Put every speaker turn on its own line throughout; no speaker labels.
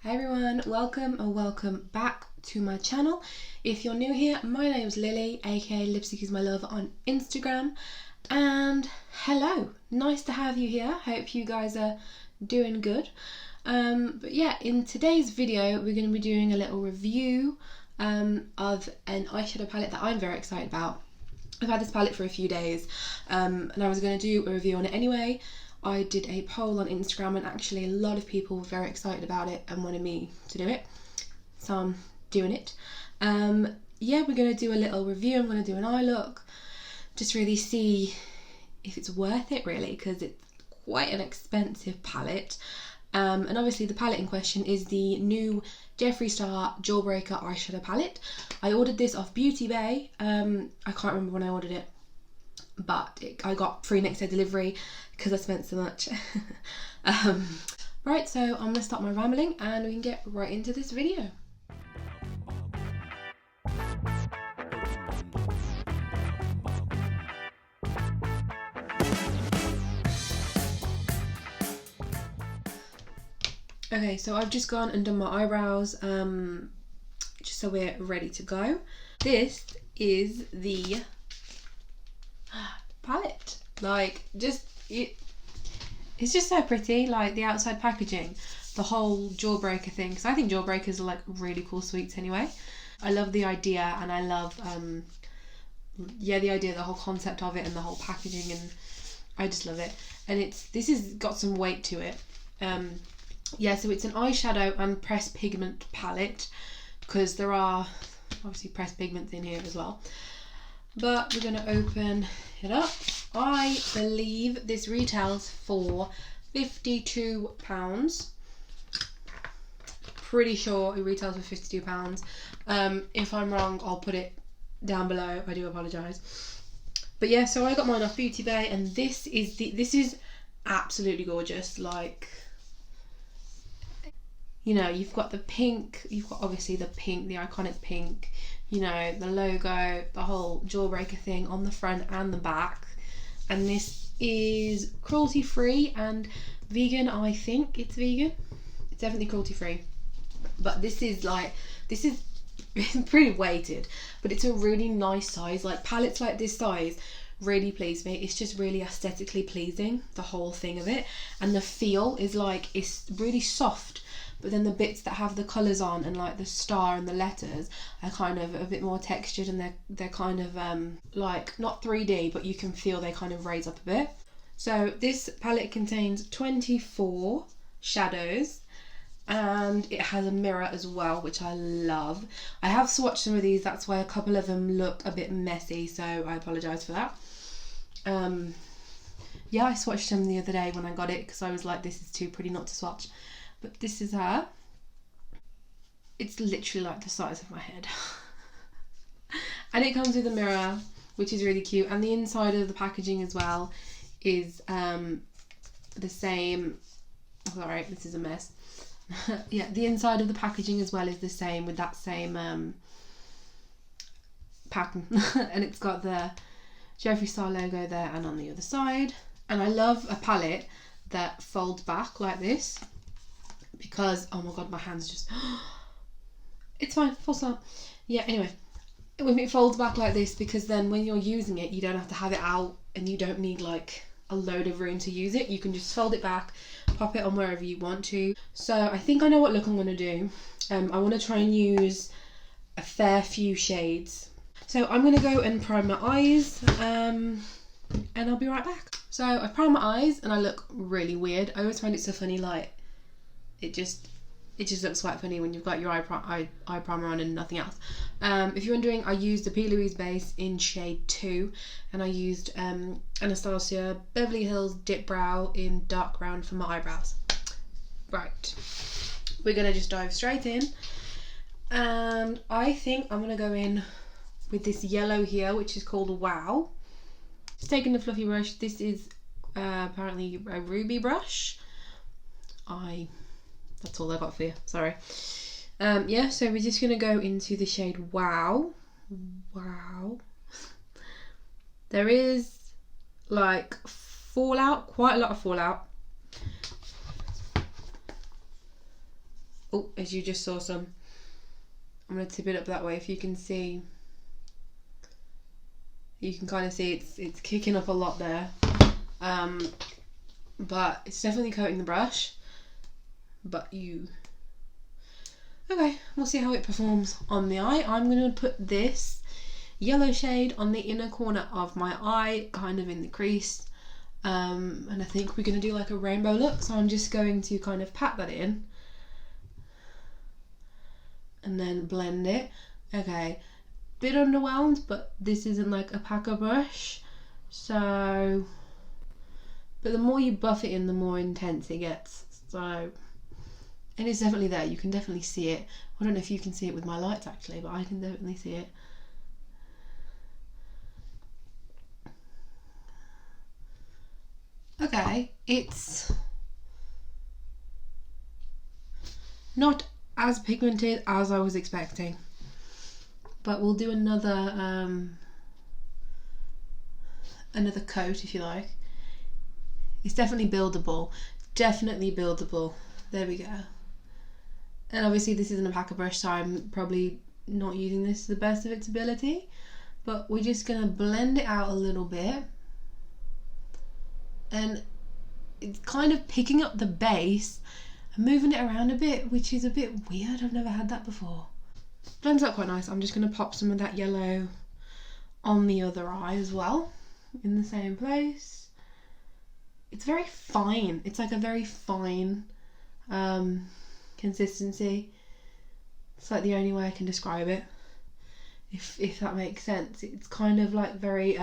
Hi everyone, welcome or welcome back to my channel. If you're new here, my name's Lily, aka Lipstick is my love on Instagram. And hello, nice to have you here. Hope you guys are doing good. But yeah, in today's video we're going to be doing a little review of an eyeshadow palette that I'm very excited about. I've had this palette for a few days and I was going to do a review on it anyway. I did a poll on Instagram and actually a lot of people were very excited about it and wanted me to do it, so I'm doing it. Yeah, we're going to do a little review. I'm going to do an eye look, just really see if it's worth it really, because it's quite an expensive palette. And obviously the palette in question is the new Jeffree Star Jawbreaker eyeshadow palette. I ordered this off BeautyBay. I can't remember when I ordered it, but I got free next day delivery because I spent so much. Right, so I'm going to stop my rambling and we can get right into this video. Okay, so I've just gone and done my eyebrows, just so we're ready to go. This is the palette. Like, it's just so pretty, like the outside packaging, the whole Jawbreaker thing, because I think Jawbreakers are like really cool sweets anyway. I love the idea, and I love yeah, the idea, the whole concept of it and the whole packaging, and I just love it. And this has got some weight to it. Yeah, so it's an eyeshadow and pressed pigment palette, because there are obviously pressed pigments in here as well. But we're going to open it up. I believe this retails for £52. Pretty sure it retails for £52. If I'm wrong, I'll put it down below. I do apologise. But yeah, so I got mine off BeautyBay, and this is absolutely gorgeous. Like, you know, you've got the pink, you've got obviously the pink, the iconic pink, you know, the logo, the whole Jawbreaker thing on the front and the back. And this is cruelty free and vegan. I think it's vegan. It's definitely cruelty free. But this is pretty weighted, but it's a really nice size. Like, palettes like this size really please me. It's just really aesthetically pleasing, the whole thing of it. And the feel is like, it's really soft, but then the bits that have the colours on and like the star and the letters are kind of a bit more textured, and they're kind of like not 3D, but you can feel they kind of raise up a bit. So this palette contains 24 shadows, and it has a mirror as well, which I love. I have swatched some of these, that's why a couple of them look a bit messy, so I apologise for that. Yeah, I swatched them the other day when I got it because I was like, this is too pretty not to swatch. But this is her. It's literally like the size of my head. And it comes with a mirror, which is really cute. And the inside of the packaging as well is the same. Sorry, this is a mess. Yeah, the inside of the packaging as well is the same, with that same pattern. And it's got the Jeffree Star logo there and on the other side. And I love a palette that folds back like this, because oh my god, my hands just it's fine, full stop. Yeah, anyway, when it folds back like this, because then when you're using it you don't have to have it out and you don't need like a load of room to use it. You can just fold it back, pop it on wherever you want to. So I think I know what look I'm going to do. I want to try and use a fair few shades. So I'm going to go and prime my eyes, and I'll be right back. So I prime my eyes and I look really weird. I always find it so funny, like it just looks quite funny when you've got your eye primer on and nothing else. If you're wondering, I used the P. Louise base in shade 2, and I used Anastasia Beverly Hills Dip Brow in dark brown for my eyebrows. Right, we're gonna just dive straight in, and I think I'm gonna go in with this yellow here, which is called Wow. Just taking the fluffy brush. This is apparently a ruby brush. That's all I got for you, sorry. Yeah, so we're just gonna go into the shade Wow. Wow. There is like fallout, quite a lot of fallout Oh, as you just saw some. I'm going to tip it up that way. If you can see, you can kind of see it's kicking up a lot there. But it's definitely coating the brush. Okay, we'll see how it performs on the eye. I'm going to put this yellow shade on the inner corner of my eye, kind of in the crease. And I think we're going to do like a rainbow look, so I'm just going to kind of pat that in and then blend it. Okay, bit underwhelmed, but this isn't like a packer brush, so, but the more you buff it in, the more intense it gets. So, and it's definitely there, you can definitely see it. I don't know if you can see it with my lights actually, but I can definitely see it. Okay, it's not as pigmented as I was expecting, but we'll do another coat if you like. It's definitely buildable, there we go. And obviously this isn't a packer brush, so I'm probably not using this to the best of its ability, but we're just gonna blend it out a little bit. And it's kind of picking up the base and moving it around a bit, which is a bit weird. I've never had that before. Blends out quite nice. I'm just going to pop some of that yellow on the other eye as well, in the same place. It's very fine. It's like a very fine consistency. It's like the only way I can describe it, if that makes sense. It's kind of like very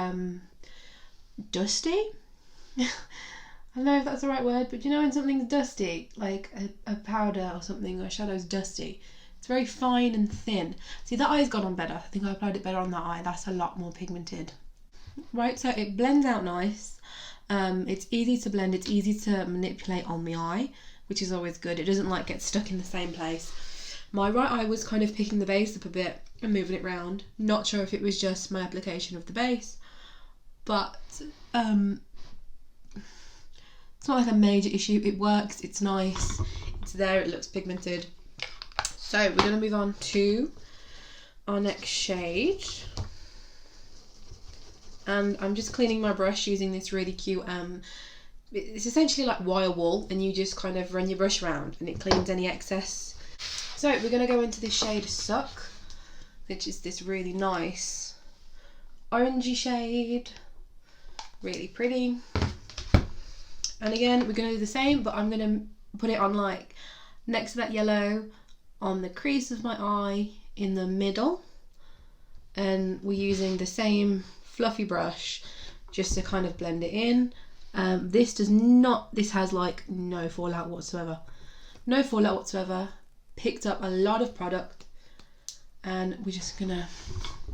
dusty. I don't know if that's the right word, but you know when something's dusty, like a powder or something, or a shadow's dusty, it's very fine and thin. See, that eye's gone on better. I think I applied it better on that eye. That's a lot more pigmented. Right, so it blends out nice. It's easy to blend, it's easy to manipulate on the eye, which is always good. It doesn't like get stuck in the same place. My right eye was kind of picking the base up a bit and moving it round. Not sure if it was just my application of the base, but it's not like a major issue. It works, it's nice, it's there, it looks pigmented. So we're going to move on to our next shade. And I'm just cleaning my brush using this really cute, it's essentially like wire wool, and you just kind of run your brush around and it cleans any excess. So we're going to go into this shade Suck, which is this really nice orangey shade, really pretty. And again, we're going to do the same, but I'm going to put it on like next to that yellow, on the crease of my eye, in the middle. And we're using the same fluffy brush just to kind of blend it in. This has like no fallout whatsoever. No fallout whatsoever. Picked up a lot of product. And we're just going to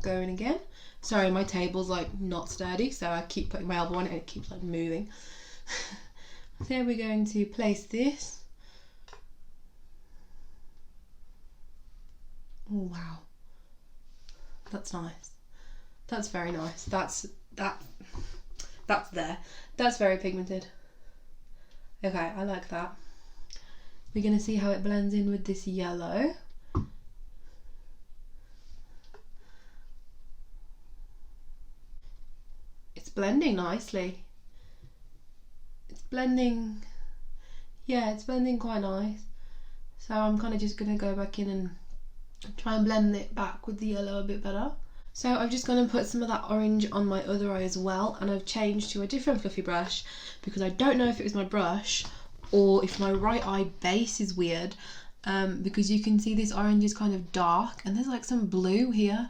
go in again. Sorry, my table's like not sturdy, so I keep putting my elbow on it and it keeps like moving. So we're going to place this. Oh wow, that's nice. That's very nice. That's there. That's very pigmented. Okay, I like that. We're gonna see how it blends in with this yellow. It's blending nicely. Blending, yeah, it's blending quite nice. So I'm kind of just going to go back in and try and blend it back with the yellow a bit better. So I'm just going to put some of that orange on my other eye as well, and I've changed to a different fluffy brush because I don't know if it was my brush or if my right eye base is weird, because you can see this orange is kind of dark and there's like some blue here.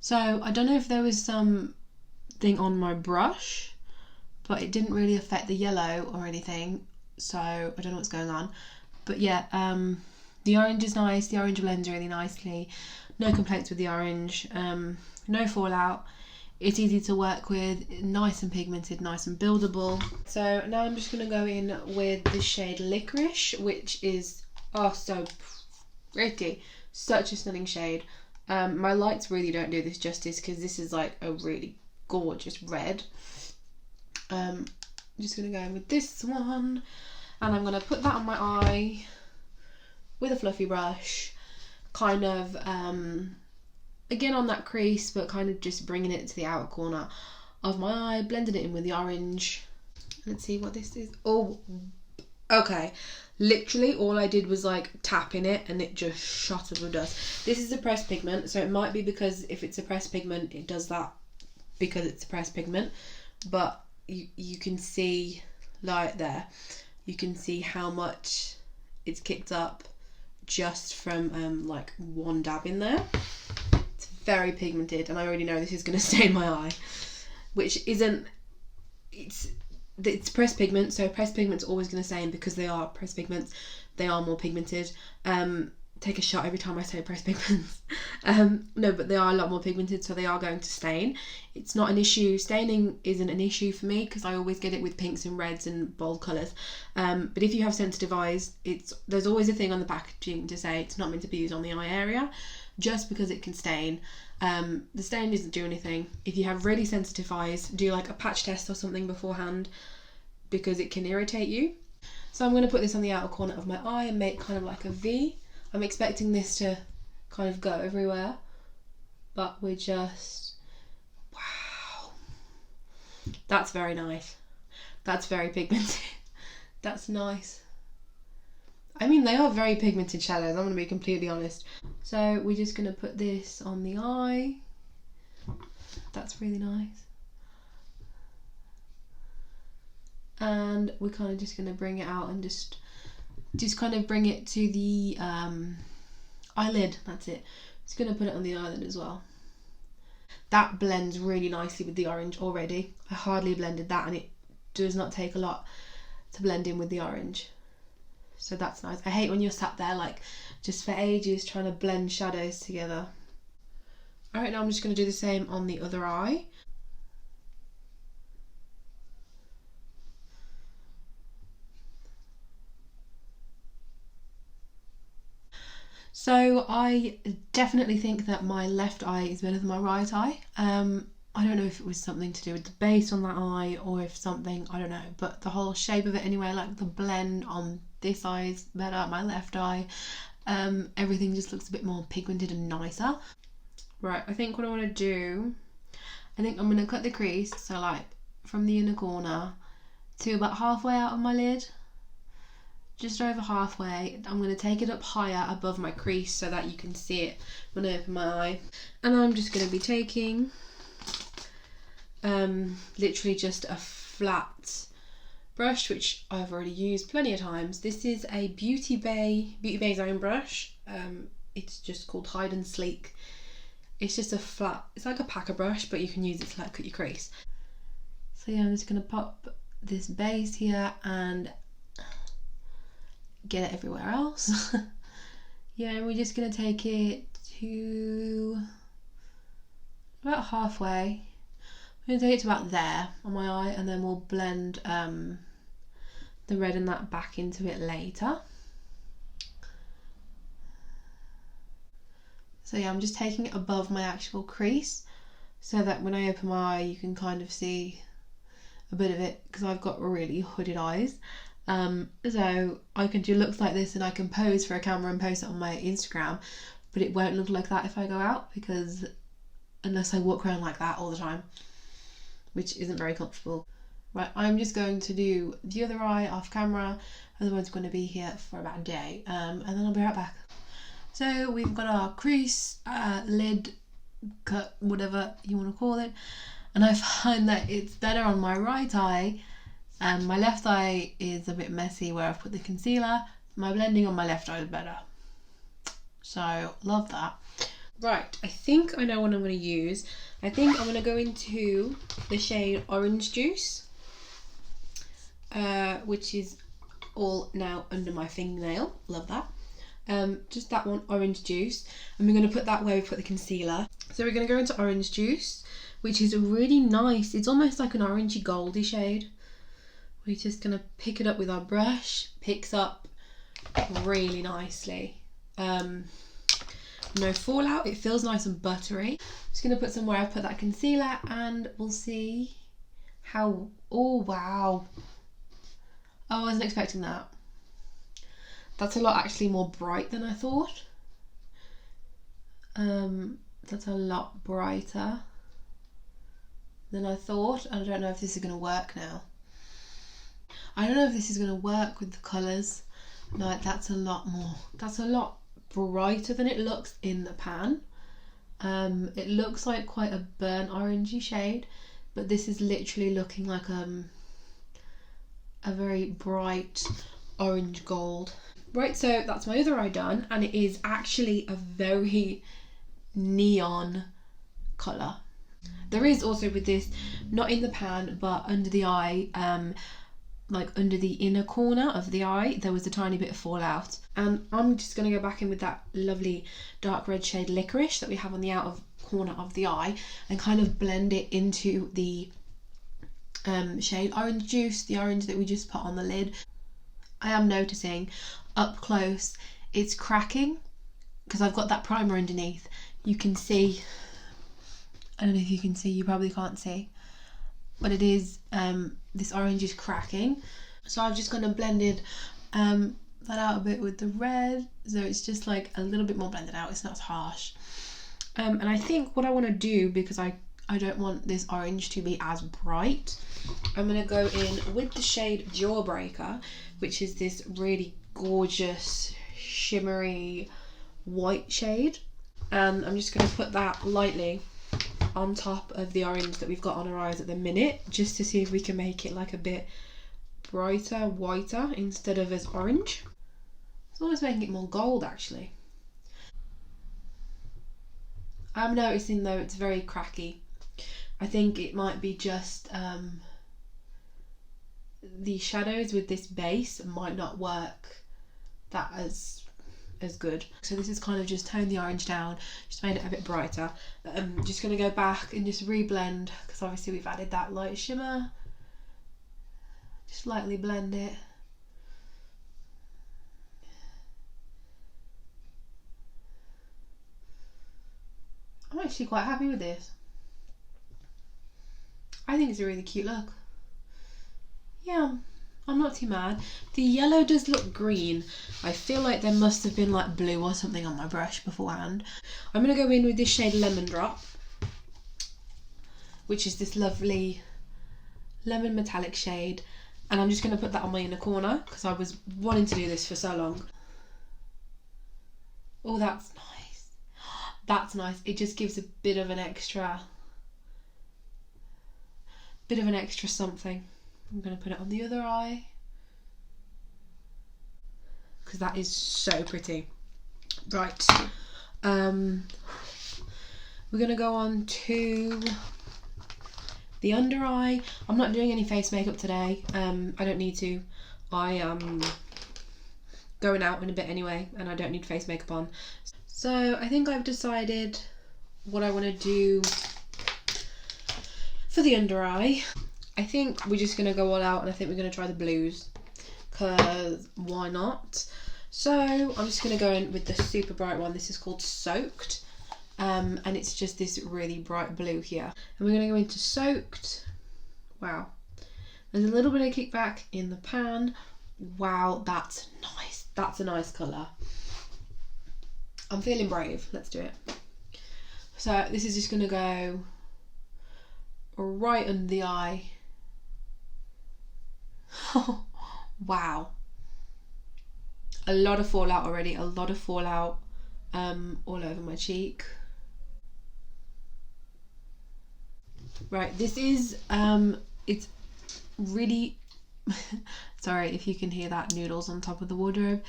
So I don't know if there was something on my brush, but it didn't really affect the yellow or anything, so I don't know what's going on. But yeah, the orange is nice, the orange blends really nicely, no complaints with the orange, no fallout, it's easy to work with, nice and pigmented, nice and buildable. So now I'm just going to go in with the shade Licorice, which is so pretty, such a stunning shade. My lights really don't do this justice because this is like a really gorgeous red. I'm just going to go in with this one, and I'm going to put that on my eye with a fluffy brush, kind of again on that crease, but kind of just bringing it to the outer corner of my eye, blending it in with the orange. Let's see what this is. Oh, okay. Literally all I did was like tap in it and it just shot up with dust. This is a pressed pigment, so it might be because if it's a pressed pigment, it does that because it's a pressed pigment. But you can see like there, you can see how much it's kicked up just from like one dab in there. It's very pigmented, and I already know this is going to stain my eye, which isn't, it's pressed pigment, so pressed pigment's always going to stain because they are pressed pigments. They are more pigmented. Take a shot every time I say pressed pigments. No, but they are a lot more pigmented, so they are going to stain. It's not an issue. Staining isn't an issue for me because I always get it with pinks and reds and bold colours. But if you have sensitive eyes, there's always a thing on the packaging to say it's not meant to be used on the eye area, just because it can stain. The stain doesn't do anything. If you have really sensitive eyes, do like a patch test or something beforehand, because it can irritate you. So I'm going to put this on the outer corner of my eye and make kind of like a V. I'm expecting this to kind of go everywhere, but we're just, wow, that's very nice. That's very pigmented. That's nice. I mean, they are very pigmented shadows, I'm going to be completely honest. So we're just going to put this on the eye. That's really nice. And we're kind of just going to bring it out and just kind of bring it to the eyelid. That's it. Just going to put it on the eyelid as well. That blends really nicely with the orange already. I hardly blended that, and it does not take a lot to blend in with the orange. So that's nice. I hate when you're sat there like just for ages trying to blend shadows together. Alright, now I'm just going to do the same on the other eye. So I definitely think that my left eye is better than my right eye. I don't know if it was something to do with the base on that eye or if something, I don't know, but the whole shape of it anyway, like the blend on this eye is better, my left eye. Everything just looks a bit more pigmented and nicer. Right, I think what I want to do, I think I'm going to cut the crease, so like from the inner corner to about halfway out of my lid. Just over halfway. I'm going to take it up higher above my crease so that you can see it when I open my eye. And I'm just going to be taking literally just a flat brush, which I've already used plenty of times. This is a BeautyBay's own brush. It's just called Hide and Sleek. It's just a flat, it's like a packer brush, but you can use it to like cut your crease. So yeah, I'm just going to pop this base here and get it everywhere else. Yeah, and we're just going to take it to about halfway. I'm going to take it to about there on my eye, and then we'll blend the red and that back into it later. So yeah, I'm just taking it above my actual crease so that when I open my eye you can kind of see a bit of it, because I've got really hooded eyes. So I can do looks like this and I can pose for a camera and post it on my Instagram, but it won't look like that if I go out, because unless I walk around like that all the time, which isn't very comfortable. Right, I'm just going to do the other eye off camera, otherwise I'm going to be here for about a day, and then I'll be right back. So we've got our crease, lid, cut, whatever you want to call it, and I find that it's better on my right eye. My left eye is a bit messy where I've put the concealer. My blending on my left eye is better. So, love that. Right, I think I know what I'm going to use. I think I'm going to go into the shade Orange Juice, which is all now under my fingernail. Love that. Just that one, Orange Juice. And we're going to put that where we put the concealer. So we're going to go into Orange Juice, which is a really nice, it's almost like an orangey goldy shade. We're just going to pick it up with our brush. Picks up really nicely. No fallout. It feels nice and buttery. Just going to put some where I put that concealer, and we'll see how... Oh, wow. Oh, I wasn't expecting that. That's a lot actually more bright than I thought. That's a lot brighter than I thought. I don't know if this is going to work now. I don't know if this is going to work with the colours. No, that's a lot brighter than it looks in the pan. It looks like quite a burnt orangey shade, but this is literally looking like a very bright orange gold. Right, so that's my other eye done, and it is actually a very neon colour. There is also with this, not in the pan, but under the eye, like under the inner corner of the eye, there was a tiny bit of fallout. And I'm just going to go back in with that lovely dark red shade Licorice that we have on the outer corner of the eye and kind of blend it into the shade Orange Juice, the orange that we just put on the lid. I am noticing up close it's cracking because I've got that primer underneath. You can see, I don't know if you can see, you probably can't see, but it is, this orange is cracking. So I've just kind of blended that out a bit with the red, so it's just like a little bit more blended out, it's not as harsh. And I think what I want to do, because I don't want this orange to be as bright, I'm going to go in with the shade Jawbreaker, which is this really gorgeous shimmery white shade, and I'm just going to put that lightly on top of the orange that we've got on our eyes at the minute, just to see if we can make it like a bit brighter, whiter instead of as orange. It's almost making it more gold actually. I'm noticing though it's very cracky. I think it might be just the shadows with this base might not work that as good. So this is kind of just toned the orange down, just made it a bit brighter. I'm just going to go back and just reblend, because obviously we've added that light shimmer. Just lightly blend it. I'm actually quite happy with this. I think it's a really cute look. Yeah, I'm not too mad. The yellow does look green. I feel like there must have been like blue or something on my brush beforehand. I'm going to go in with this shade Lemon Drop, which is this lovely lemon metallic shade. And I'm just going to put that on my inner corner because I was wanting to do this for so long. Oh, that's nice. That's nice. It just gives a bit of an extra something. I'm going to put it on the other eye because that is so pretty. Right, we're going to go on to the under eye. I'm not doing any face makeup today. I don't need to. I am going out in a bit anyway and I don't need face makeup on. So I think I've decided what I want to do for the under eye. I think we're just going to go all out and I think we're going to try the blues because why not? So I'm just going to go in with the super bright one. This is called Soaked, and it's just this really bright blue here. And we're going to go into Soaked. Wow. There's a little bit of kickback in the pan. Wow, that's nice. That's a nice colour. I'm feeling brave. Let's do it. So this is just going to go right under the eye. Wow. A lot of fallout already. A lot of fallout all over my cheek. Right, this is it's really sorry if you can hear that. Noodles on top of the wardrobe.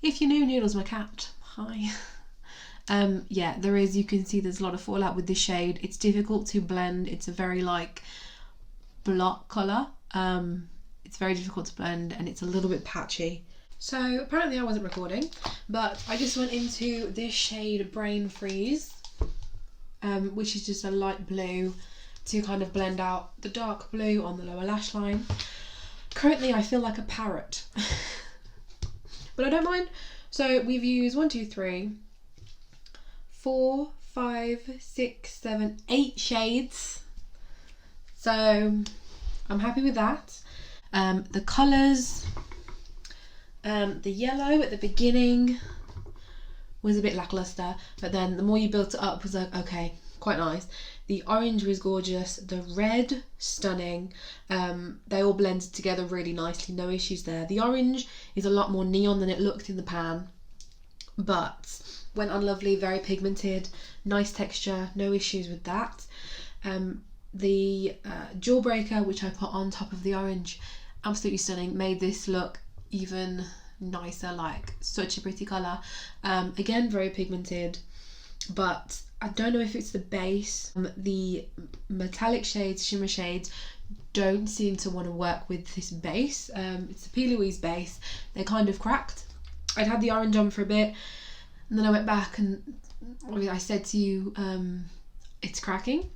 If you knew, Noodles my cat. Hi. Yeah, there is, you can see there's a lot of fallout with this shade. It's difficult to blend. It's a very like block colour. It's very difficult to blend and it's a little bit patchy. So apparently I wasn't recording, but I just went into this shade Brain Freeze, which is just a light blue to kind of blend out the dark blue on the lower lash line. Currently I feel like a parrot, but I don't mind. So we've used 1, 2, 3, 4, 5, 6, 7, 8 shades. So I'm happy with that. The colours The yellow at the beginning was a bit lackluster, but then the more you built it up was like, okay, quite nice. The orange was gorgeous, the red, stunning. They all blended together really nicely, no issues there. The orange is a lot more neon than it looked in the pan, but went on lovely, very pigmented, nice texture, no issues with that. The Jawbreaker, which I put on top of the orange, absolutely stunning, made this look even nicer, like such a pretty colour. Again, very pigmented, but I don't know if it's the base. The metallic shades, shimmer shades, don't seem to want to work with this base. It's the P. Louise base. They're kind of cracked. I'd had the orange on for a bit, and then I went back and I said to you, it's cracking.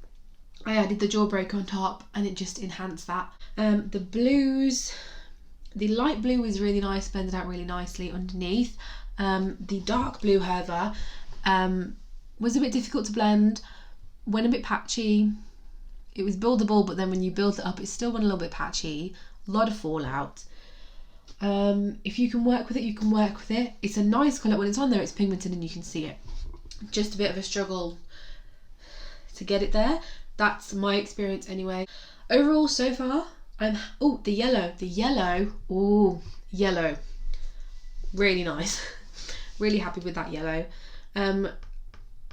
I added the Jawbreaker on top and it just enhanced that. The blues, the light blue was really nice, blended out really nicely underneath. The dark blue, however, was a bit difficult to blend, went a bit patchy. It was buildable, but then when you build it up, it still went a little bit patchy. A lot of fallout. If you can work with it, you can work with it. It's a nice colour. When it's on there, it's pigmented and you can see it. Just a bit of a struggle to get it there. That's my experience anyway. Overall, so far, the yellow, really nice. Really happy with that yellow.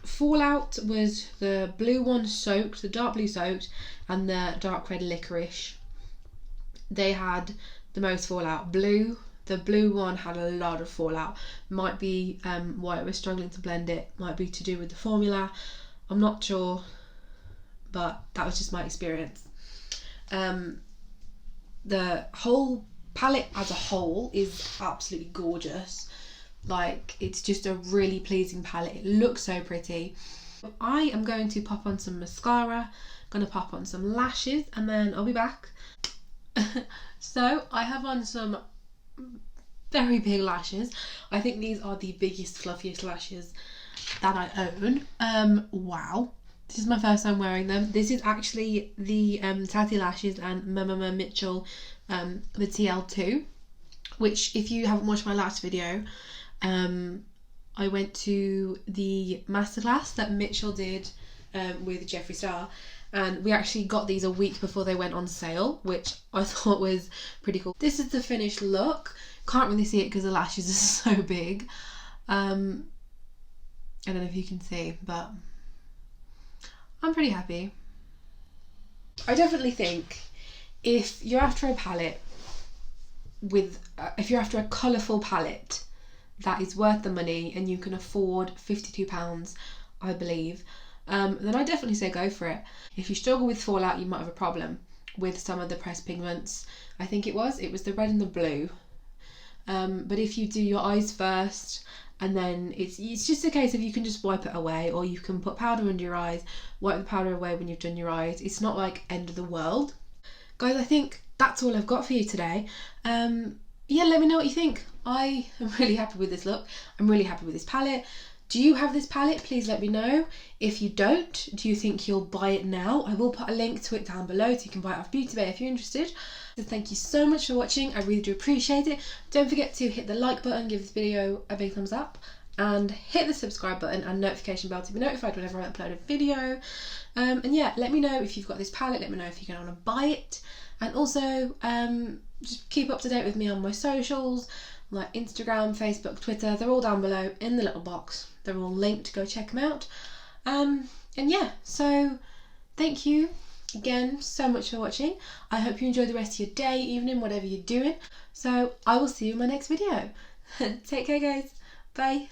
Fallout was the blue one soaked, the dark blue soaked, and the dark red licorice. They had the most fallout. The blue one had a lot of fallout. Might be why I was struggling to blend it, might be to do with the formula, I'm not sure, but that was just my experience. The whole palette as a whole is absolutely gorgeous. Like, it's just a really pleasing palette. It looks so pretty. I am going to pop on some mascara, going to pop on some lashes, and then I'll be back. So I have on some very big lashes. I think these are the biggest, fluffiest lashes that I own. Wow. This is my first time wearing them. This is actually the Tati Lashes and Mama Mitchell, the TL2, which, if you haven't watched my last video, I went to the masterclass that Mitchell did with Jeffree Star, and we actually got these a week before they went on sale, which I thought was pretty cool. This is the finished look. Can't really see it because the lashes are so big. I don't know if you can see, but I'm pretty happy. I definitely think if you're after a palette if you're after a colourful palette that is worth the money and you can afford £52, I believe, then I definitely say go for it. If you struggle with fallout, you might have a problem with some of the pressed pigments. I think it was the red and the blue. But if you do your eyes first, and then it's just a case of you can just wipe it away, or you can put powder under your eyes, wipe the powder away when you've done your eyes. It's not like end of the world. Guys, I think that's all I've got for you today. Yeah, let me know what you think. I am really happy with this look. I'm really happy with this palette. Do you have this palette? Please let me know. If you don't, do you think you'll buy it now? I will put a link to it down below so you can buy it off BeautyBay if you're interested. So thank you so much for watching. I really do appreciate it. Don't forget to hit the like button, give this video a big thumbs up, and hit the subscribe button and notification bell to be notified whenever I upload a video. And yeah, let me know if you've got this palette. Let me know if you're going to want to buy it. And also, just keep up to date with me on my socials, like Instagram, Facebook, Twitter. They're all down below in the little box. They're all linked. Go check them out. And yeah, so thank you again so much for watching. I hope you enjoy the rest of your day, evening, whatever you're doing. So I will see you in my next video. Take care, guys. Bye.